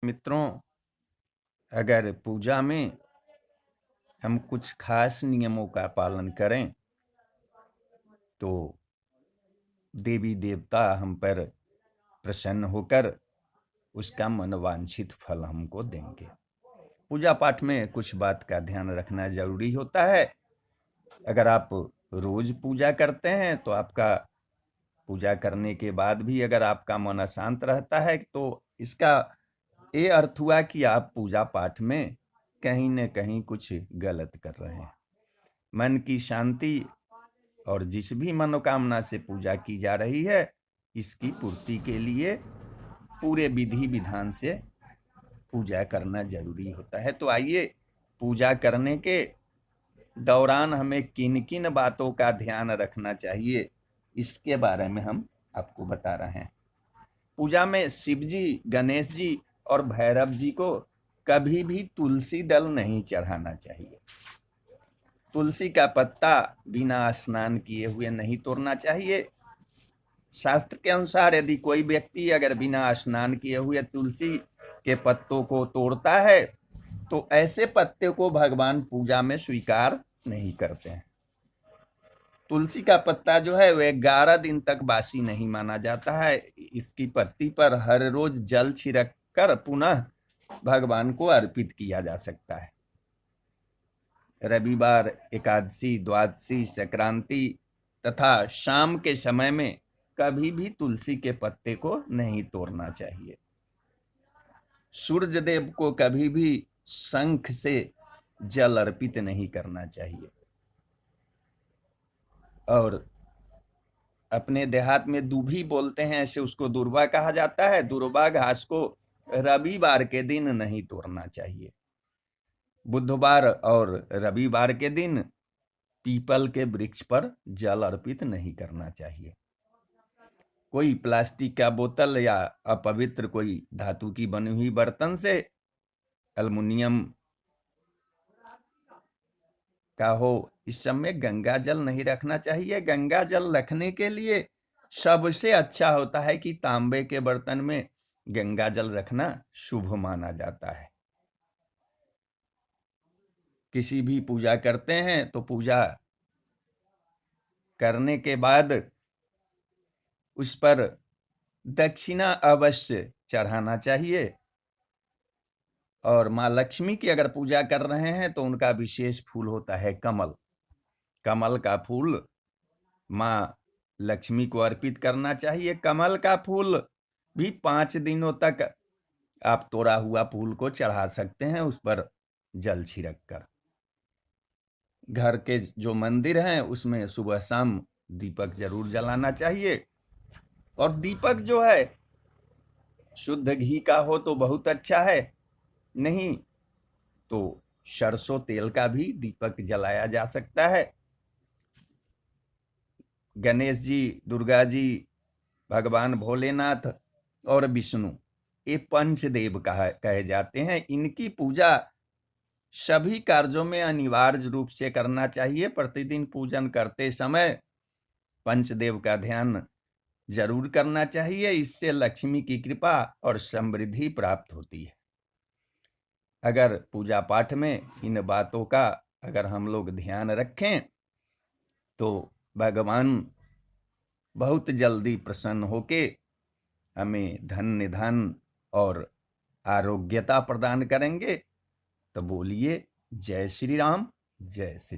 मित्रों, अगर पूजा में हम कुछ खास नियमों का पालन करें तो देवी देवता हम पर प्रसन्न होकर उसका मनोवांछित फल हमको देंगे। पूजा पाठ में कुछ बात का ध्यान रखना जरूरी होता है। अगर आप रोज पूजा करते हैं तो आपका पूजा करने के बाद भी अगर आपका मन अशांत रहता है तो इसका ये अर्थ हुआ कि आप पूजा पाठ में कहीं न कहीं कुछ गलत कर रहे हैं। मन की शांति और जिस भी मनोकामना से पूजा की जा रही है, इसकी पूर्ति के लिए पूरे विधि विधान से पूजा करना जरूरी होता है। तो आइए, पूजा करने के दौरान हमें किन किन बातों का ध्यान रखना चाहिए, इसके बारे में हम आपको बता रहे हैं। पूजा में शिव जी, गणेश जी और भैरव जी को कभी भी तुलसी दल नहीं चढ़ाना चाहिए। तुलसी का पत्ता बिना स्नान किए हुए नहीं तोड़ना चाहिए। शास्त्र के अनुसार यदि कोई व्यक्ति अगर बिना स्नान किए हुए तुलसी के पत्तों को तोड़ता है तो ऐसे पत्ते को भगवान पूजा में स्वीकार नहीं करते हैं। तुलसी का पत्ता जो है वह 11 दिन तक बासी नहीं माना जाता है। इसकी पत्ती पर हर रोज जल छिड़क कर पुनः भगवान को अर्पित किया जा सकता है। रविवार, एकादशी, द्वादशी, संक्रांति तथा शाम के समय में कभी भी तुलसी के पत्ते को नहीं तोड़ना चाहिए। सूर्य देव को कभी भी शंख से जल अर्पित नहीं करना चाहिए। और अपने देहात में दूभी बोलते हैं, ऐसे उसको दुर्वा कहा जाता है। दुर्वा घास को रविवार के दिन नहीं तोड़ना चाहिए। बुधवार और रविवार के दिन पीपल के वृक्ष पर जल अर्पित नहीं करना चाहिए। कोई प्लास्टिक का बोतल या अपवित्र कोई धातु की बनी हुई बर्तन से, एल्युमिनियम का हो, इस सब में गंगा जल नहीं रखना चाहिए। गंगा जल रखने के लिए सबसे अच्छा होता है कि तांबे के बर्तन में गंगा जल रखना शुभ माना जाता है। किसी भी पूजा करते हैं तो पूजा करने के बाद उस पर दक्षिणा अवश्य चढ़ाना चाहिए। और माँ लक्ष्मी की अगर पूजा कर रहे हैं तो उनका विशेष फूल होता है कमल। कमल का फूल माँ लक्ष्मी को अर्पित करना चाहिए। कमल का फूल भी 5 दिनों तक आप तोड़ा हुआ फूल को चढ़ा सकते हैं, उस पर जल छिड़क कर। घर के जो मंदिर हैं उसमें सुबह शाम दीपक जरूर जलाना चाहिए। और दीपक जो है शुद्ध घी का हो तो बहुत अच्छा है, नहीं तो सरसों तेल का भी दीपक जलाया जा सकता है। गणेश जी, दुर्गा जी, भगवान भोलेनाथ और विष्णु, ये पंचदेव कहे जाते हैं। इनकी पूजा सभी कार्यों में अनिवार्य रूप से करना चाहिए। प्रतिदिन पूजन करते समय पंचदेव का ध्यान जरूर करना चाहिए। इससे लक्ष्मी की कृपा और समृद्धि प्राप्त होती है। अगर पूजा पाठ में इन बातों का अगर हम लोग ध्यान रखें तो भगवान बहुत जल्दी प्रसन्न होके हमें धन्य धन और आरोग्यता प्रदान करेंगे। तो बोलिए जय श्री राम, जय श्री।